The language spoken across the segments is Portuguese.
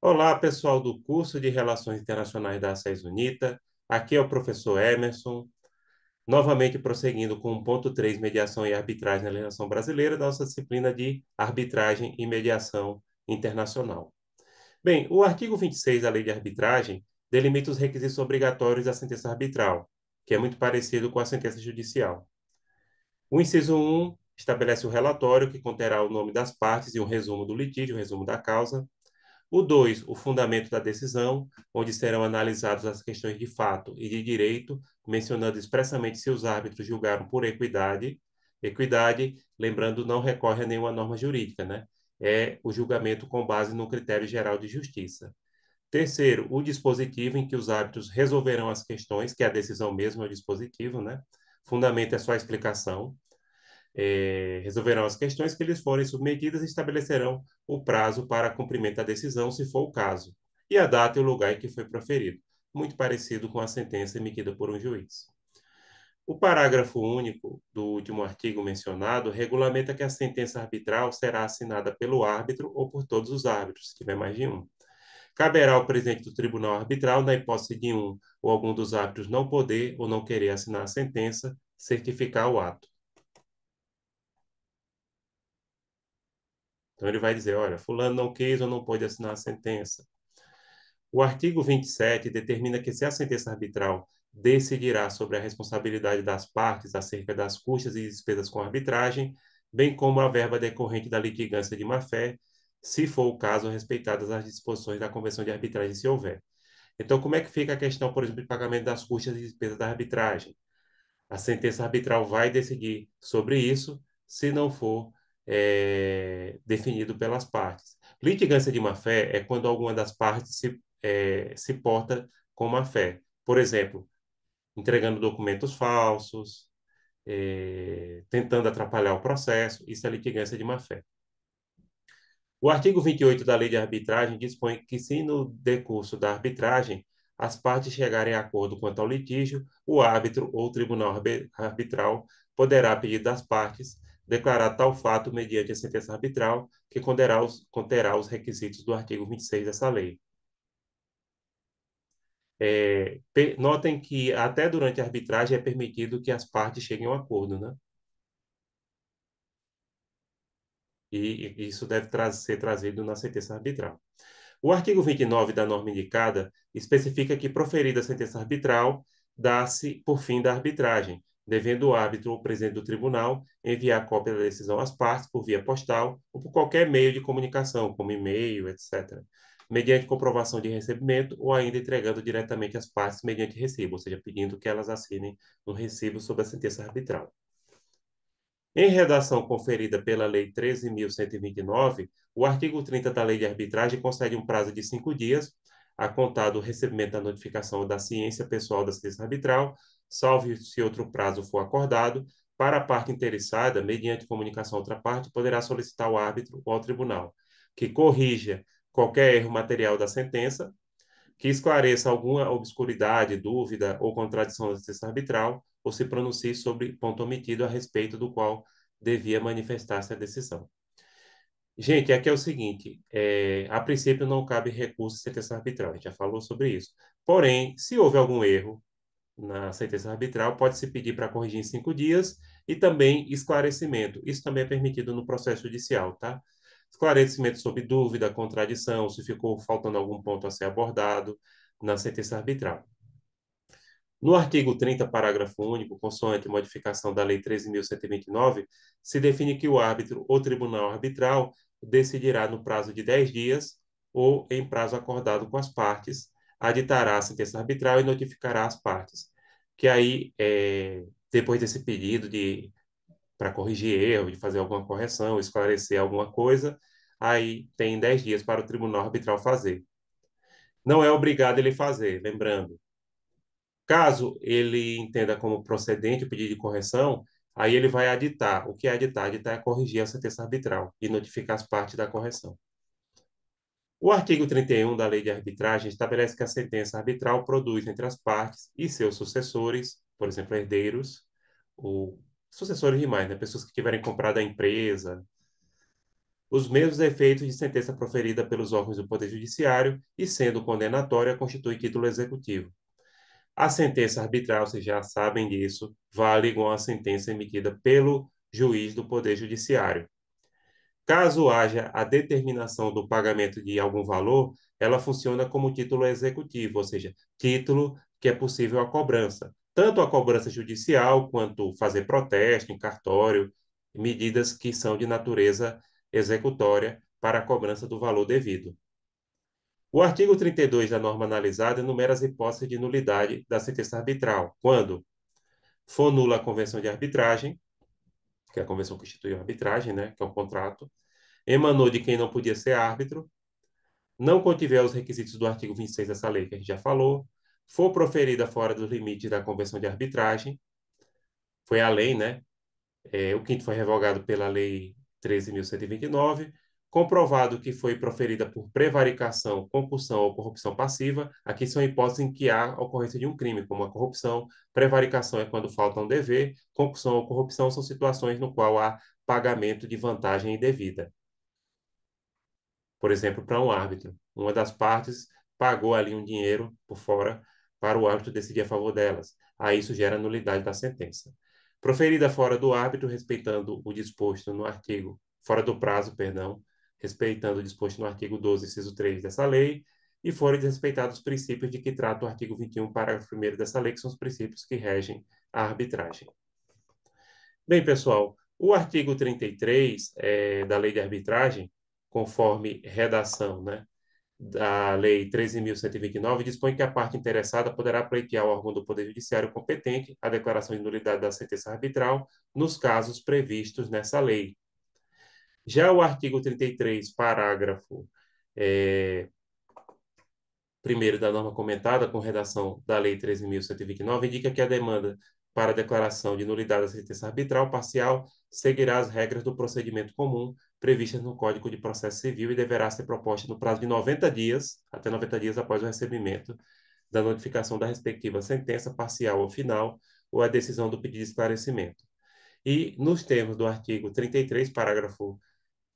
Olá, pessoal do curso de Relações Internacionais da SES Unita. Aqui é o professor Emerson, novamente prosseguindo com o ponto 3, Mediação e Arbitragem na Legislação Brasileira, da nossa disciplina de Arbitragem e Mediação Internacional. Bem, o artigo 26 da Lei de Arbitragem delimita os requisitos obrigatórios da sentença arbitral, que é muito parecido com a sentença judicial. O inciso 1 estabelece o relatório, que conterá o nome das partes e um resumo do litígio, um resumo da causa. O 2, o fundamento da decisão, onde serão analisadas as questões de fato e de direito, mencionando expressamente se os árbitros julgaram por equidade. Equidade, lembrando, não recorre a nenhuma norma jurídica, né? É o julgamento com base no critério geral de justiça. Terceiro, o dispositivo em que os árbitros resolverão as questões, que é a decisão mesmo é o dispositivo, né? Fundamento é só a explicação. Resolverão as questões que lhes forem submetidas e estabelecerão o prazo para cumprimento da decisão, se for o caso, e a data e o lugar em que foi proferido, muito parecido com a sentença emitida por um juiz. O parágrafo único do último artigo mencionado regulamenta que a sentença arbitral será assinada pelo árbitro ou por todos os árbitros, se tiver mais de um. Caberá ao presidente do tribunal arbitral, na hipótese de um ou algum dos árbitros não poder ou não querer assinar a sentença, certificar o ato. Então, ele vai dizer, olha, fulano não quis ou não pôde assinar a sentença. O artigo 27 determina que se a sentença arbitral decidirá sobre a responsabilidade das partes acerca das custas e despesas com arbitragem, bem como a verba decorrente da litigância de má-fé, se for o caso, respeitadas as disposições da Convenção de Arbitragem, se houver. Então, como é que fica a questão, por exemplo, de pagamento das custas e despesas da arbitragem? A sentença arbitral vai decidir sobre isso, se não for definido pelas partes. Litigância de má-fé é quando alguma das partes se porta com má-fé. Por exemplo, entregando documentos falsos, tentando atrapalhar o processo, isso é litigância de má-fé. O artigo 28 da Lei de Arbitragem dispõe que, se no decurso da arbitragem as partes chegarem a acordo quanto ao litígio, o árbitro ou o tribunal arbitral poderá, a pedido das partes, declarar tal fato mediante a sentença arbitral, que conterá os requisitos do artigo 26 dessa lei. Notem que até durante a arbitragem é permitido que as partes cheguem a um acordo, né? E isso deve ser trazido na sentença arbitral. O artigo 29 da norma indicada especifica que, proferida a sentença arbitral, dá-se por fim da arbitragem, devendo o árbitro ou o presidente do tribunal enviar cópia da decisão às partes por via postal ou por qualquer meio de comunicação, como e-mail, etc., mediante comprovação de recebimento ou ainda entregando diretamente às partes mediante recibo, ou seja, pedindo que elas assinem um recibo sobre a sentença arbitral. Em redação conferida pela Lei 13.129, o artigo 30 da Lei de Arbitragem concede um prazo de 5 dias, a contar do recebimento da notificação da ciência pessoal da sentença arbitral, salvo se outro prazo for acordado, para a parte interessada, mediante comunicação à outra parte, poderá solicitar ao árbitro ou ao tribunal que corrija qualquer erro material da sentença, que esclareça alguma obscuridade, dúvida ou contradição da sentença arbitral, ou se pronuncie sobre ponto omitido a respeito do qual devia manifestar-se a decisão. Gente, aqui é o seguinte, a princípio não cabe recurso à sentença arbitral, a gente já falou sobre isso. Porém, se houve algum erro na sentença arbitral, pode-se pedir para corrigir em 5 dias e também esclarecimento. Isso também é permitido no processo judicial, tá? Esclarecimento sobre dúvida, contradição, se ficou faltando algum ponto a ser abordado na sentença arbitral. No artigo 30, parágrafo único, consoante modificação da Lei 13.129, se define que o árbitro ou tribunal arbitral decidirá no prazo de 10 dias ou em prazo acordado com as partes, aditará a sentença arbitral e notificará as partes. Que aí, depois desse pedido para corrigir erro, de fazer alguma correção, esclarecer alguma coisa, aí tem 10 dias para o tribunal arbitral fazer. Não é obrigado ele fazer, lembrando. Caso ele entenda como procedente o pedido de correção, aí ele vai aditar. O que é aditar? Aditar é corrigir a sentença arbitral e notificar as partes da correção. O artigo 31 da Lei de Arbitragem estabelece que a sentença arbitral produz entre as partes e seus sucessores, por exemplo, herdeiros, ou sucessores demais, né? Pessoas que tiverem comprado a empresa, os mesmos efeitos de sentença proferida pelos órgãos do Poder Judiciário e, sendo condenatória, constitui título executivo. A sentença arbitral, vocês já sabem disso, vale igual a sentença emitida pelo juiz do Poder Judiciário. Caso haja a determinação do pagamento de algum valor, ela funciona como título executivo, ou seja, título que é possível a cobrança. Tanto a cobrança judicial, quanto fazer protesto em cartório, medidas que são de natureza executória para a cobrança do valor devido. O artigo 32 da norma analisada enumera as hipóteses de nulidade da sentença arbitral, quando for nula a convenção de arbitragem, que é a convenção que instituiu a arbitragem, né, que é o contrato, emanou de quem não podia ser árbitro, não contiver os requisitos do artigo 26 dessa lei, que a gente já falou, for proferida fora dos limites da convenção de arbitragem, foi a lei, né? O quinto foi revogado pela lei 13.129, comprovado que foi proferida por prevaricação, concussão ou corrupção passiva. Aqui são hipóteses em que há ocorrência de um crime, como a corrupção. Prevaricação é quando falta um dever. Concussão ou corrupção são situações no qual há pagamento de vantagem indevida. Por exemplo, para um árbitro. Uma das partes pagou ali um dinheiro por fora para o árbitro decidir a favor delas. Aí isso gera nulidade da sentença. Proferida fora do árbitro, respeitando o disposto no artigo, fora do prazo, perdão, respeitando o disposto no artigo 12, inciso 3 dessa lei, e forem desrespeitados os princípios de que trata o artigo 21, parágrafo 1º dessa lei, que são os princípios que regem a arbitragem. Bem, pessoal, o artigo 33 da lei de arbitragem, conforme redação, né, da Lei 13.129, dispõe que a parte interessada poderá pleitear ao órgão do Poder Judiciário competente a declaração de nulidade da sentença arbitral nos casos previstos nessa lei. Já o artigo 33, parágrafo primeiro da norma comentada, com redação da Lei 13.129, indica que a demanda para declaração de nulidade da sentença arbitral parcial seguirá as regras do procedimento comum previstas no Código de Processo Civil e deverá ser proposta no prazo de 90 dias, até 90 dias após o recebimento da notificação da respectiva sentença parcial ou final ou a decisão do pedido de esclarecimento. E, nos termos do artigo 33, parágrafo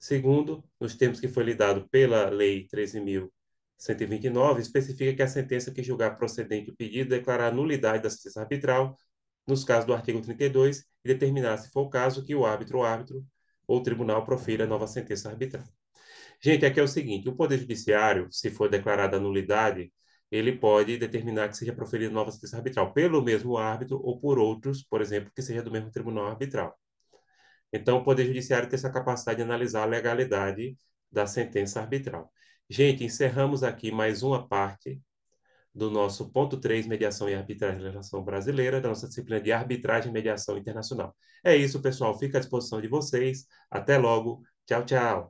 2º, nos termos que foi lhe dado pela Lei 13.129, especifica que a sentença que julgar procedente o pedido declarar a nulidade da sentença arbitral, nos casos do artigo 32, e determinar, se for o caso, que o árbitro ou o tribunal profira nova sentença arbitral. Gente, aqui é o seguinte, o Poder Judiciário, se for declarada a nulidade, ele pode determinar que seja proferida nova sentença arbitral pelo mesmo árbitro ou por outros, por exemplo, que seja do mesmo tribunal arbitral. Então, o Poder Judiciário tem essa capacidade de analisar a legalidade da sentença arbitral. Gente, encerramos aqui mais uma parte do nosso ponto 3, mediação e arbitragem da legislação brasileira, da nossa disciplina de arbitragem e mediação internacional. É isso, pessoal. Fica à disposição de vocês. Até logo. Tchau, tchau.